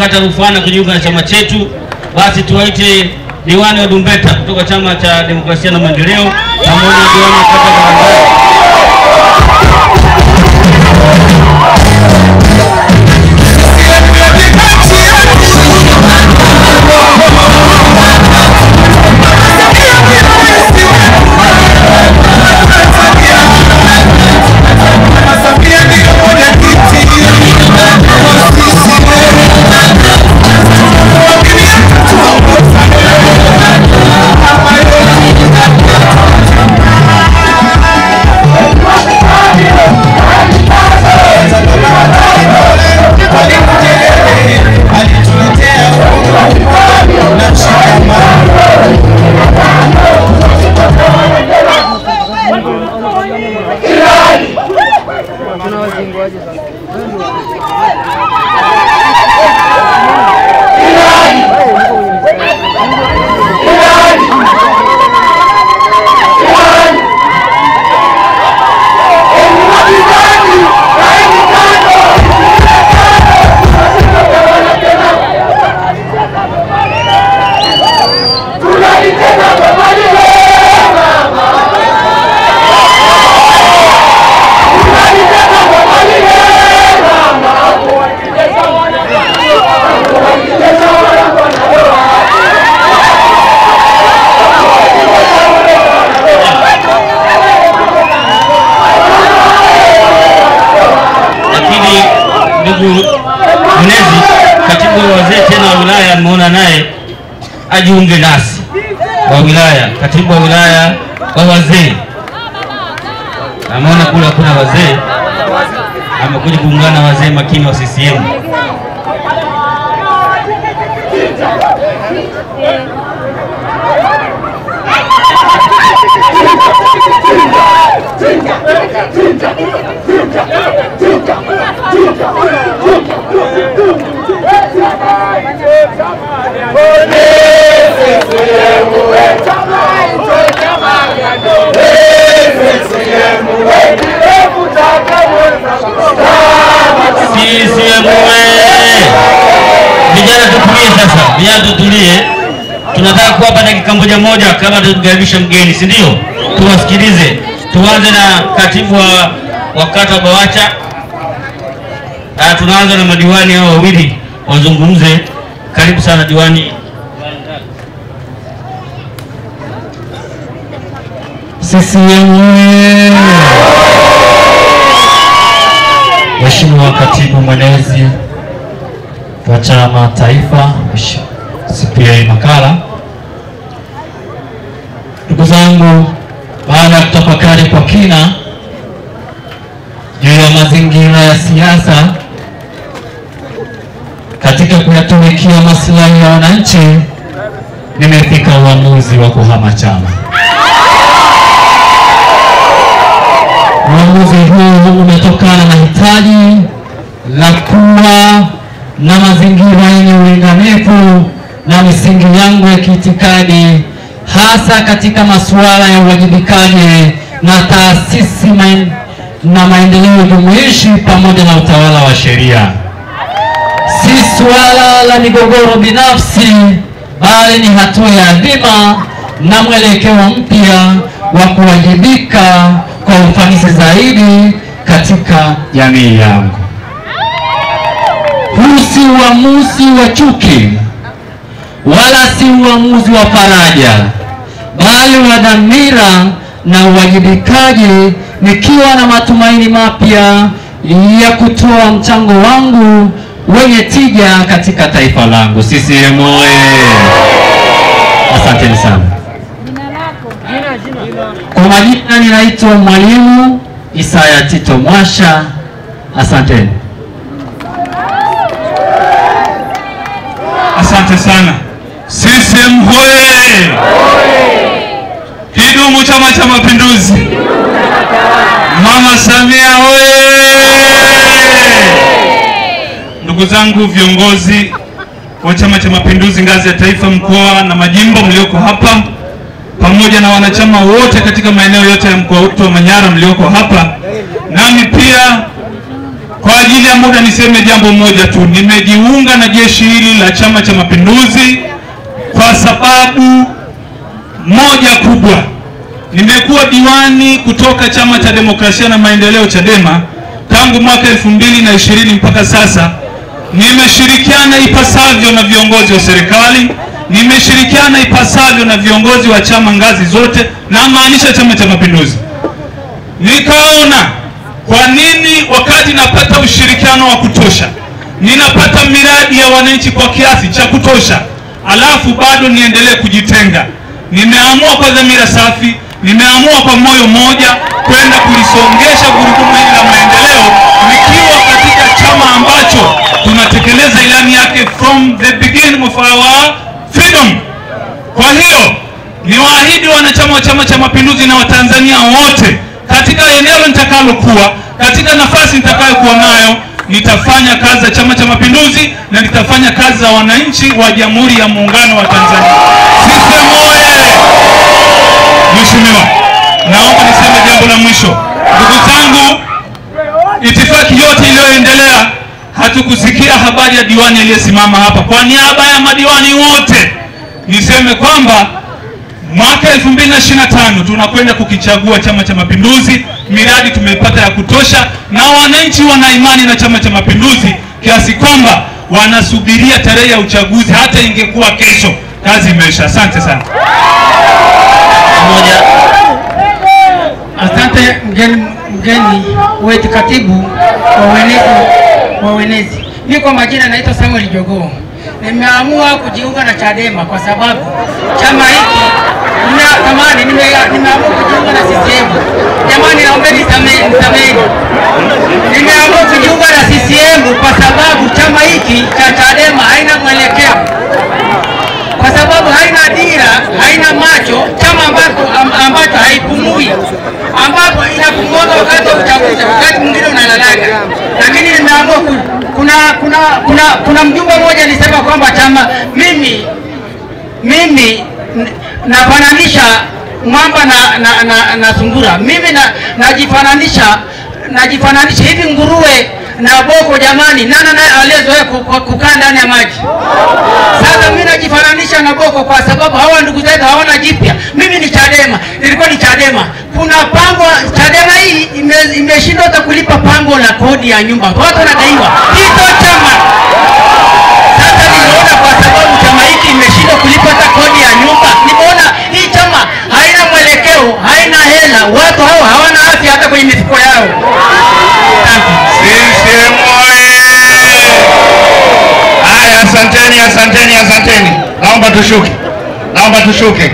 kata rufaa na kujiunga na chama chetu, basi tuwaite diwani wa Dumbeta kutoka Chama cha Demokrasia na Maendeleo pamoja na diwani wa kata Barabara. Mwenezi katibu wa wazee tena wa wilaya ameona naye ajiunge nasi wa wilaya, katibu wa wilaya wa wazee ameona kule kuna wazee, amekuja kuungana wazee makini wa CCM. Vijana tutulie sasa, vijana tutulie. Tunataka kuwapa dakika moja kama tunakaribisha mgeni, si ndio? Tuwasikilize. Tuanze na katibu wa kata Bawacha. Tunaanza na madiwani hao wawili wazungumze. Karibu sana diwani. CCM. Mheshimiwa katibu mwenezi wa chama taifa CPA Makala, ndugu zangu, baada ya kutafakari kwa kina juu ya mazingira ya siasa katika kuyatumikia maslahi ya wananchi, nimefika uamuzi wa kuhama chama. Uamuzi huu umetokana na hitaji la kuwa na mazingira yenye ulinganifu na misingi yangu ya kiitikadi, hasa katika masuala ya uwajibikaji na taasisi na maendeleo jumuishi pamoja na utawala wa sheria. Si swala la migogoro binafsi, bali ni hatua ya adhima na mwelekeo mpya wa kuwajibika kwa ufanisi zaidi katika jamii yangu. Huu si uamuzi wa chuki wala si uamuzi wa faraja, bali wa dhamira na uwajibikaji, nikiwa na matumaini mapya ya kutoa mchango wangu wenye tija katika taifa langu. CCM oye! Asante sana. Kwa majina ninaitwa Mwalimu Isaya Tito Mwasha. Asante. Asante sana. CCM hoye! Kidumu Chama cha Mapinduzi! Mama Samia hoye! Ndugu zangu viongozi wa Chama cha Mapinduzi ngazi ya taifa, mkoa na majimbo mlioko hapa, pamoja na wanachama wote katika maeneo yote ya mkoa wetu wa Manyara mlioko hapa, nami pia Kwa ajili ya muda niseme jambo moja tu. Nimejiunga na jeshi hili la Chama cha Mapinduzi kwa sababu moja kubwa. Nimekuwa diwani kutoka Chama cha Demokrasia na Maendeleo Chadema tangu mwaka 2020 mpaka sasa. Nimeshirikiana ipasavyo na viongozi wa serikali, nimeshirikiana ipasavyo na viongozi wa chama ngazi zote, na maanisha Chama cha Mapinduzi. Nikaona kwa nini wakati napata ushirikiano wa kutosha, ninapata miradi ya wananchi kwa kiasi cha kutosha, alafu bado niendelee kujitenga. Nimeamua kwa dhamira safi, nimeamua kwa moyo mmoja kwenda kulisongesha gurudumu hili la maendeleo, nikiwa katika chama ambacho tunatekeleza ilani yake from the beginning of our freedom. Kwa hiyo niwaahidi wanachama wa Chama cha Mapinduzi na Watanzania wote, katika eneo nitakalokuwa, katika nafasi nitakayokuwa nayo, nitafanya kazi za Chama cha Mapinduzi na nitafanya kazi za wananchi wa Jamhuri ya Muungano wa Tanzania. CCM oye! Mheshimiwa, naomba niseme jambo la mwisho. Ndugu zangu, itifaki yote iliyoendelea, hatukusikia habari ya diwani aliyesimama hapa. Kwa niaba ya madiwani wote niseme kwamba mwaka 2025 tunakwenda kukichagua Chama cha Mapinduzi. Miradi tumepata ya kutosha, na wananchi wana imani na Chama cha Mapinduzi kiasi kwamba wanasubiria tarehe ya uchaguzi, hata ingekuwa kesho. Kazi imeisha. Asante sana. Asante mgeni wetu, katibu wa wenezi. Mimi kwa majina naitwa Samuel Jogoo. Nimeamua kujiunga na Chadema kwa sababu chama hiki nimeamua kujiunga na CCM. Jamani, naombeni sameni. Nimeamua kujiunga na CCM kwa sababu chama hiki cha Chadema haina mwelekeo, kwa sababu haina dira, haina macho, chama ambacho haipumui, ambapo inapumua wakati wa uchaguzi, wakati mwingine unalalaga. Lakini nimeamua kuna mjumbe mmoja alisema kwamba chama mimi nafananisha mwamba na sungura. Mimi najifananisha hivi nguruwe na boko. Jamani, nani aliyezoea kukaa ndani ya maji? Sasa mimi najifananisha na boko kwa sababu hawa ndugu zetu hawana jipya. Mimi ni Chadema, nilikuwa ni Chadema. Kuna pango, Chadema hii imeshindwa hata kulipa pango la kodi ya nyumba. Watu wanadaiwa. Hizo chama. Sasa niliona kwa sababu chama hiki imeshindwa kulipa hata kodi ya nyumba, nimeona hii chama haina mwelekeo, haina hela, watu hao hawana afya hata kwenye mifuko yao. Haya, asanteni. Naomba tushuke.